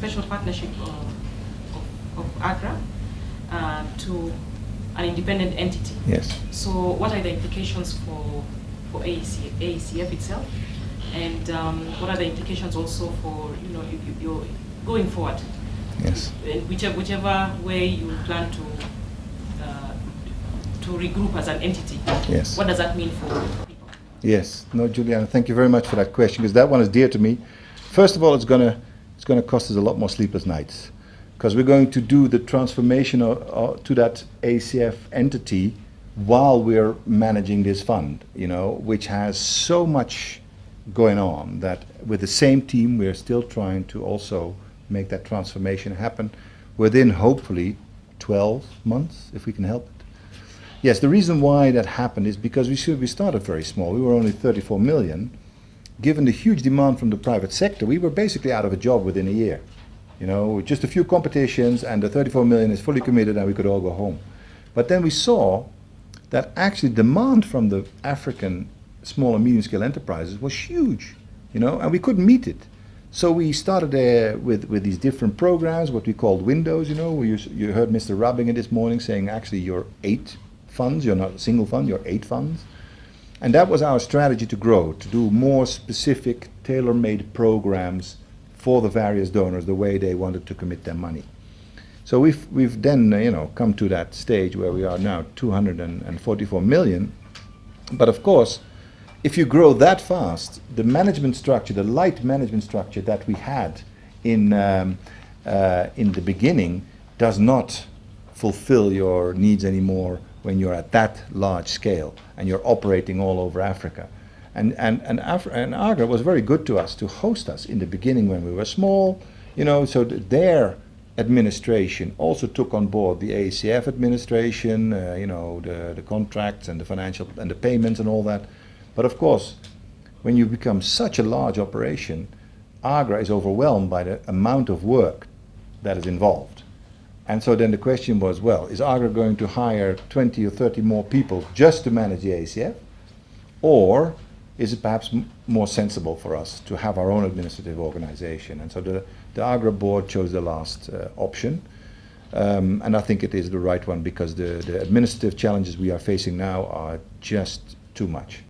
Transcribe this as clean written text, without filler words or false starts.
special partnership of AGRA to an independent entity. Yes. So what are the implications for AECF itself, and what are the implications also for you're going forward? Yes. In whichever way you plan to regroup as an entity. Yes. What does that mean for people? Yes. No, Juliana, thank you very much for that question, because that one is dear to me. First of all, it's gonna cost us a lot more sleepless nights, because we're going to do the transformation to that AECF entity while we're managing this fund, which has so much going on that with the same team we're still trying to also make that transformation happen within hopefully 12 months, if we can help it. Yes, the reason why that happened is because we started very small. We were only 34 million. Given the huge demand from the private sector, we were basically out of a job within a year. Just a few competitions, and the 34 million is fully committed, and we could all go home. But then we saw that actually demand from the African small and medium scale enterprises was huge, and we couldn't meet it. So we started there with these different programs, what we called windows. You heard Mr. Rabbingen this morning saying actually you're 8 funds, you're not a single fund, you're 8 funds. And that was our strategy to grow, to do more specific, tailor-made programs for the various donors, the way they wanted to commit their money. So we've then come to that stage where we are now 244 million. But of course, if you grow that fast, the management structure, the light management structure that we had in the beginning does not fulfill your needs anymore when you're at that large scale and you're operating all over Africa. And AGRA was very good to us, to host us in the beginning when we were small, so their administration also took on board the AECF administration, the contracts and the financial and the payments and all that. But of course, when you become such a large operation, AGRA is overwhelmed by the amount of work that is involved. And so then the question was, well, is AGRA going to hire 20 or 30 more people just to manage the AECF? Or is it perhaps more sensible for us to have our own administrative organization? And so the AGRA board chose the last option. And I think it is the right one, because the administrative challenges we are facing now are just too much.